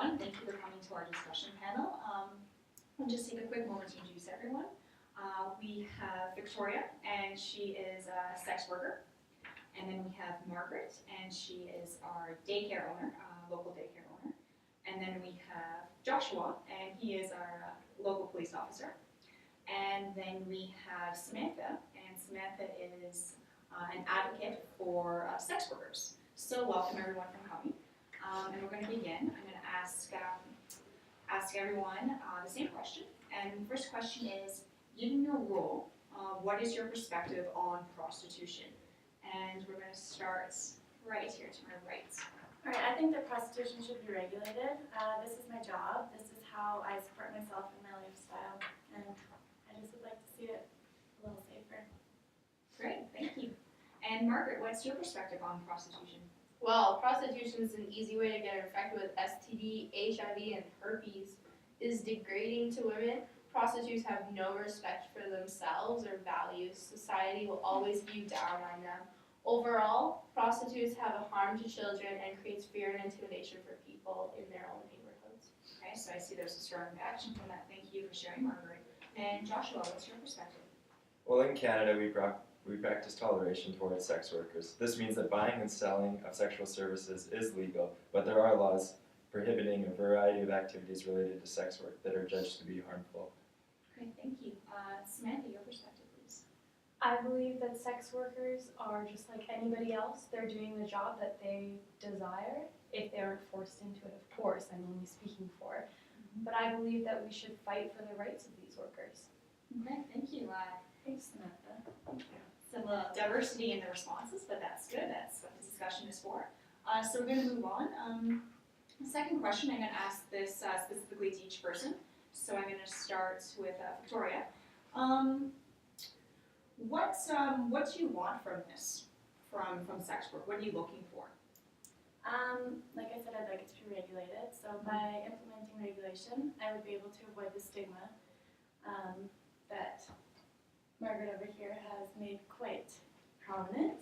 everyone. Thank you for coming to our discussion panel. I'll just take a quick moment to introduce everyone. We have Victoria, and she is a sex worker. And then we have Margaret, and she is our daycare owner, local daycare owner. And then we have Joshua, and he is our local police officer. And then we have Samantha, and Samantha is an advocate for sex workers. So welcome everyone for coming. And we're going to begin. I'm going to ask everyone the same question. And the first question is, given your role, what is your perspective on prostitution? And we're going to start right here to my right. All right, I think that prostitution should be regulated. This is my job. This is how I support myself and my lifestyle. And I just would like to see it a little safer. Great, thank you. And Margaret, what's your perspective on prostitution? Well, prostitution is an easy way to get infected with STD, HIV, and herpes. It is degrading to women. Prostitutes have no respect for themselves or values. Society will always view down on them. Overall, prostitutes have a harm to children and creates fear and intimidation for people in their own neighborhoods. Okay, so I see there's a strong reaction from that. Thank you for sharing, Margaret. And Joshua, what's your perspective? Well, in Canada, we practice toleration towards sex workers. This means that buying and selling of sexual services is legal, but there are laws prohibiting a variety of activities related to sex work that are judged to be harmful. Great, thank you. Samantha, your perspective, please. I believe that sex workers are just like anybody else. They're doing the job that they desire. If they aren't forced into it, of course, I'm only speaking for. But I believe that we should fight for the rights of these workers. Okay, thank you. Thanks, Samantha. Thank you. Some diversity in the responses, but that's good. That's what this discussion is for. So we're going to move on. The second question, I'm going to ask this specifically to each person. So I'm going to start with Victoria. What do you want from this, from sex work? What are you looking for? Like I said, I'd like it to be regulated. So by implementing regulation, I would be able to avoid the stigma that Margaret over here has made quite prominent.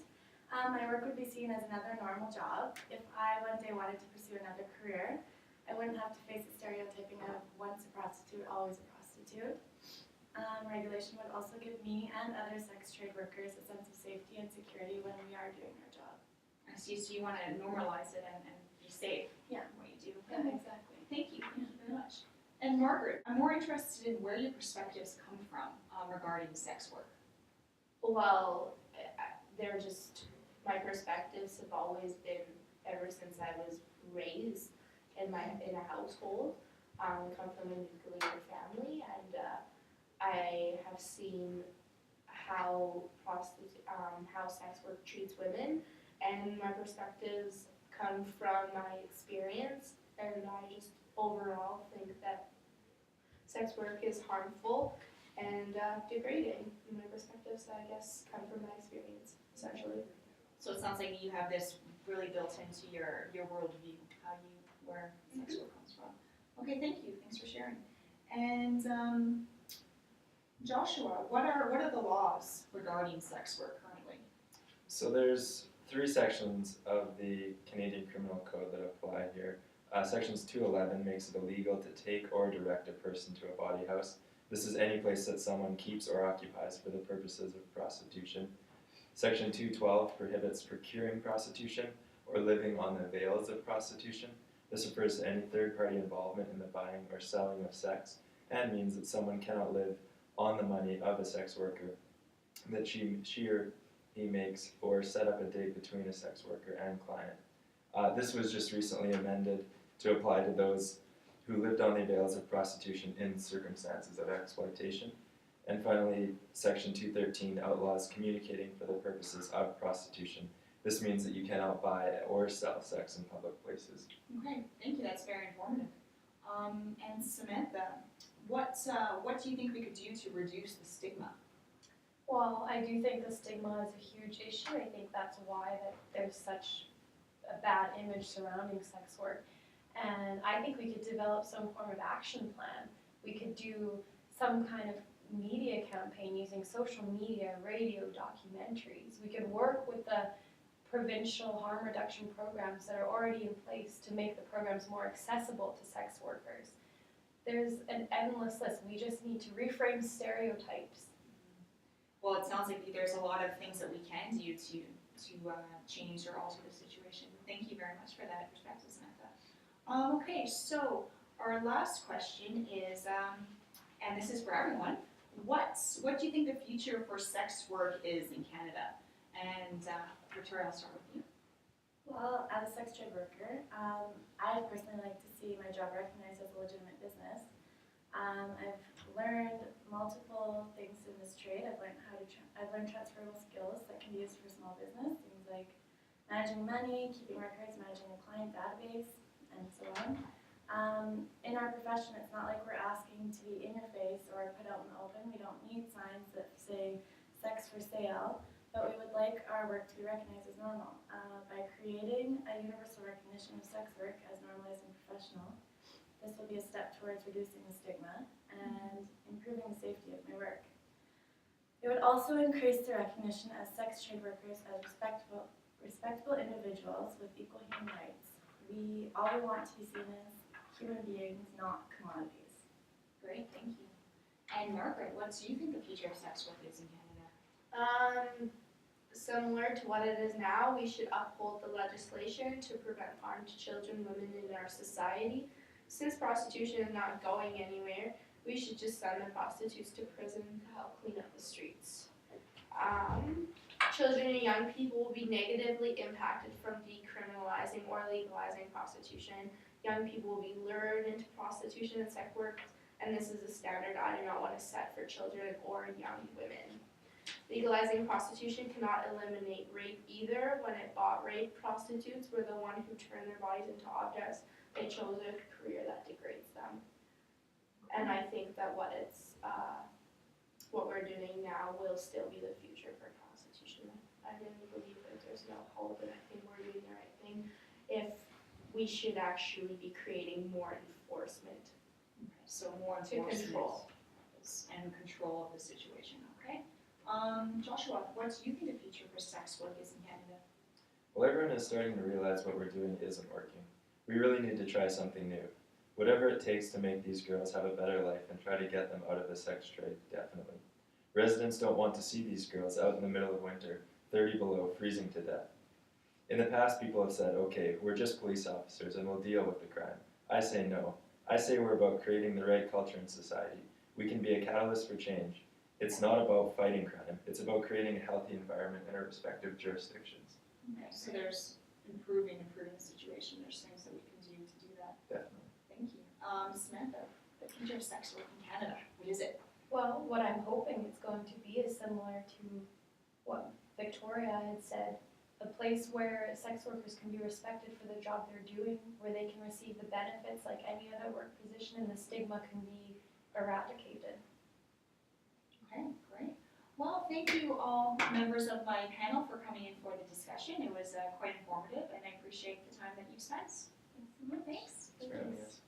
My work would be seen as another normal job. If I one day wanted to pursue another career, I wouldn't have to face the stereotyping of once a prostitute, always a prostitute. Regulation would also give me and other sex trade workers a sense of safety and security when we are doing our job. I see. So you want to normalize it and be safe in what you do. Yeah, exactly. Thank you. Thank you very much. And Margaret, I'm more interested in where your perspectives come from regarding sex work. Well, they're just, my perspectives have always been, ever since I was raised in a household. I come from a nuclear family, and I have seen how sex work treats women, and my perspectives come from my experience, and I just overall think that sex work is harmful and degrading. My perspectives, I guess, come from my experience, essentially. So it sounds like you have this really built into your worldview, where sex work comes from. Okay, thank you. Thanks for sharing. And Joshua, what are the laws regarding sex work currently? So there's 3 sections of the Canadian Criminal Code that apply here. Sections 211 makes it illegal to take or direct a person to a bawdy house. This is any place that someone keeps or occupies for the purposes of prostitution. Section 212 prohibits procuring prostitution or living on the avails of prostitution. This refers to any third-party involvement in the buying or selling of sex and means that someone cannot live on the money of a sex worker that she or he makes or set up a date between a sex worker and client. This was just recently amended to apply to those who lived on the avails of prostitution in circumstances of exploitation. And finally, Section 213 outlaws communicating for the purposes of prostitution. This means that you cannot buy or sell sex in public places. Okay, thank you. That's very informative. And Samantha, what do you think we could do to reduce the stigma? Well, I do think the stigma is a huge issue. I think that's why there's such a bad image surrounding sex work. And I think we could develop some form of action plan. We could do some kind of media campaign using social media, radio, documentaries. We could work with the provincial harm reduction programs that are already in place to make the programs more accessible to sex workers. There's an endless list. We just need to reframe stereotypes. Well, it sounds like there's a lot of things that we can do to change or alter the situation. Thank you very much for that perspective, Samantha. Okay, so our last question is, and this is for everyone, what do you think the future for sex work is in Canada? And Victoria, I'll start with you. Well, as a sex trade worker, I personally like to see my job recognized as a legitimate business. I've learned multiple things in this trade. I've learned transferable skills that can be used for small business, things like managing money, keeping records, managing a client database, and so on. In our profession, it's not like we're asking to be in your face or put out in the open. We don't need signs that say sex for sale, but we would like our work to be recognized as normal. By creating a universal recognition of sex work as normalized and professional, this will be a step towards reducing the stigma and improving the safety of my work. It would also increase the recognition as sex trade workers as respectable individuals with equal human rights. We all want to be seen as human beings, not commodities. Great, thank you. And Margaret, what do you think the future of sex work is in Canada? Similar to what it is now, we should uphold the legislation to prevent harm to children, women in our society. Since prostitution is not going anywhere, we should just send the prostitutes to prison to help clean up the streets. Children and young people will be negatively impacted from decriminalizing or legalizing prostitution. Young people will be lured into prostitution and sex work, and this is a standard I do not want to set for children or young women. Legalizing prostitution cannot eliminate rape either. When it bought rape, prostitutes were the one who turned their bodies into objects. They chose a career that degrades them. And I think that what we're doing now will still be the future for prostitution. I really believe that there's no hope, and I think we're doing the right thing. If we should actually be creating more enforcement. Okay, so more To control. And control of the situation, okay? Joshua, what do you think the future for sex work is in Canada? Well, everyone is starting to realize what we're doing isn't working. We really need to try something new. Whatever it takes to make these girls have a better life and try to get them out of the sex trade, definitely. Residents don't want to see these girls out in the middle of winter, 30 below, freezing to death. In the past, people have said, okay, we're just police officers and we'll deal with the crime. I say no. I say we're about creating the right culture in society. We can be a catalyst for change. It's not about fighting crime. It's about creating a healthy environment in our respective jurisdictions. Okay, so there's improving the situation. There's things that we can do to do that. Definitely. Thank you. Samantha, the future of sex work in Canada, what is it? Well, what I'm hoping it's going to be is similar to what Victoria had said, a place where sex workers can be respected for the job they're doing, where they can receive the benefits like any other work position, and the stigma can be eradicated. Okay, great. Well, thank you all members of my panel for coming in for the discussion. It was quite informative, and I appreciate the time that you spent. Thanks. Thanks for having us.